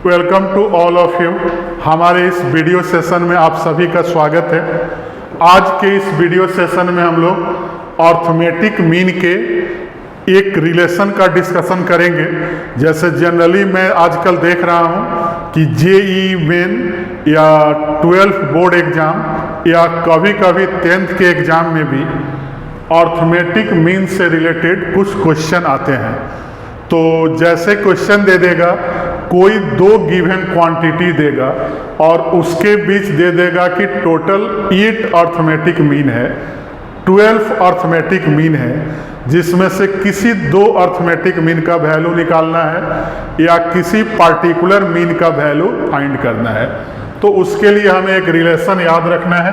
Welcome to all of you. हमारे इस video session में आप सभी का स्वागत है। आज के इस वीडियो सेशन में हम लोग अर्थमेटिक मीन के एक रिलेशन का डिस्कशन करेंगे। जैसे जनरली मैं आजकल देख रहा हूँ कि जेईई मेन या 12th बोर्ड एग्ज़ाम या कभी कभी 10th के एग्ज़ाम में भी अर्थमेटिक मीन से रिलेटेड कुछ क्वेश्चन आते हैं। तो जैसे क्वेश्चन दे देगा, कोई दो गिवन क्वांटिटी देगा और उसके बीच दे देगा कि टोटल 8 अर्थमेटिक मीन है, 12 अर्थमेटिक मीन है, जिसमें से किसी दो अर्थमेटिक मीन का वैल्यू निकालना है या किसी पार्टिकुलर मीन का वैल्यू फाइंड करना है। तो उसके लिए हमें एक रिलेशन याद रखना है।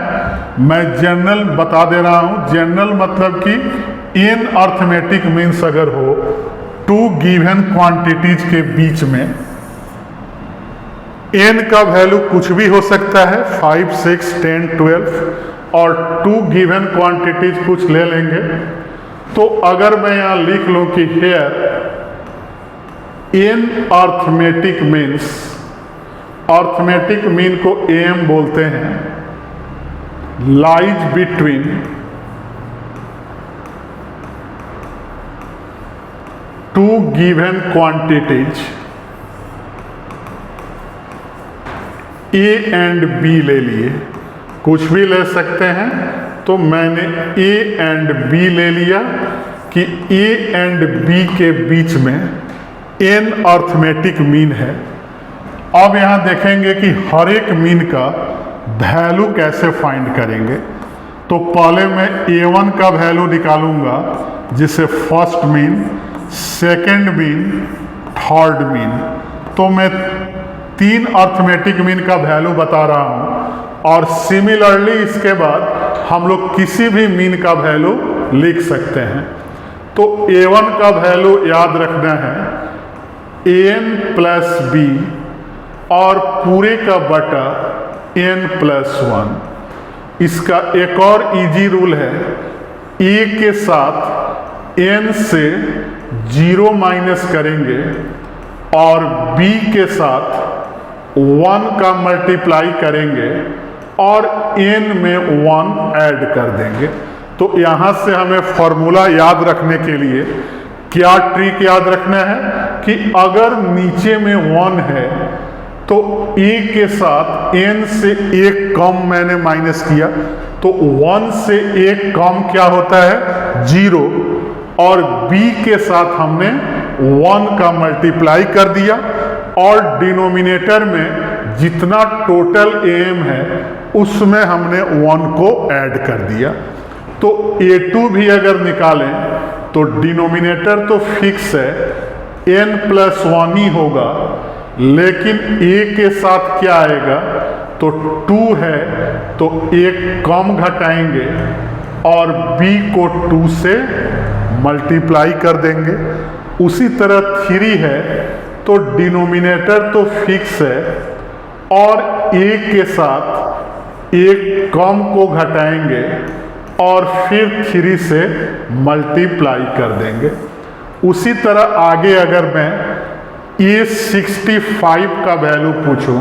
मैं जनरल बता दे रहा हूँ। जनरल मतलब कि इन अर्थमेटिक मीन्स अगर हो टू गिवन क्वांटिटीज के बीच में n का वैल्यू कुछ भी हो सकता है, 5, 6, 10, 12, और टू गिवन क्वांटिटीज कुछ ले लेंगे। तो अगर मैं यहाँ लिख लूँ कि here n arithmetic means, arithmetic mean को am बोलते हैं, lies between two given quantities A and B ले लिए, कुछ भी ले सकते हैं। तो मैंने ए एंड बी ले लिया कि ए एंड बी के बीच में n अर्थमेटिक मीन है। अब यहाँ देखेंगे कि हर एक मीन का वैल्यू कैसे फाइंड करेंगे। तो पहले मैं a1 का वैल्यू निकालूंगा, जिसे first mean, second mean, third mean. तो मैं 3 अर्थमेटिक मीन का वैल्यू बता रहा हूँ और सिमिलरली इसके बाद हम लोग किसी भी मीन का वैल्यू लिख सकते हैं। तो a1 का वैल्यू याद रखना है an प्लस बी और पूरे का बटा n प्लस 1। इसका एक और इजी रूल है, a के साथ n से 0 माइनस करेंगे और b के साथ 1 का मल्टीप्लाई करेंगे और n में 1 ऐड कर देंगे। तो यहाँ से हमें फॉर्मूला याद रखने के लिए क्या ट्रिक याद रखना है कि अगर नीचे में 1 है तो a के साथ n से 1 कम मैंने माइनस किया, तो 1 से 1 कम क्या होता है, 0, और b के साथ हमने 1 का मल्टीप्लाई कर दिया और डिनोमिनेटर में जितना टोटल am है उसमें हमने 1 को ऐड कर दिया। तो a2 भी अगर निकालें तो डिनोमिनेटर तो फिक्स है, n प्लस 1 ही होगा, लेकिन a के साथ क्या आएगा, तो 2 है, तो 1 कम घटाएंगे और b को 2 से मल्टीप्लाई कर देंगे। उसी तरह 3 है तो डिनोमिनेटर तो फिक्स है और a के साथ 1 कम को घटाएंगे और फिर 3 से मल्टीप्लाई कर देंगे। उसी तरह आगे अगर मैं A65 का वैल्यू पूछूं,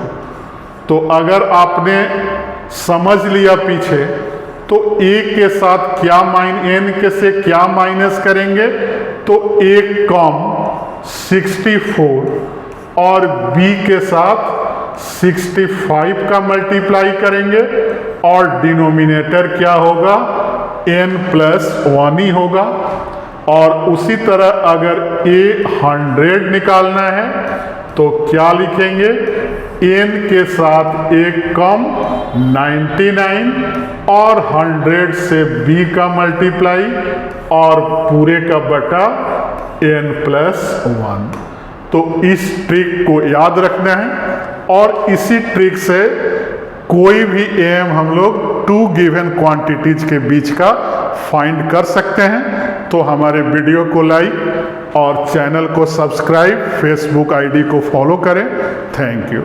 तो अगर आपने समझ लिया पीछे, तो a के साथ क्या n के से क्या माइनस करेंगे, तो 1 कम 64 और b के साथ 65 का मल्टीप्लाई करेंगे और डिनोमिनेटर क्या होगा, n प्लस 1 ही होगा। और उसी तरह अगर a 100 निकालना है तो क्या लिखेंगे, n के साथ 1 कम 99 और 100 से b का मल्टीप्लाई और पूरे का बटा n प्लस 1। तो इस ट्रिक को याद रखना है और इसी ट्रिक से कोई भी am हम लोग 2 गिवन क्वांटिटीज के बीच का फाइंड कर सकते हैं। तो हमारे वीडियो को लाइक और चैनल को सब्सक्राइब, फेसबुक आईडी को फॉलो करें। Thank you.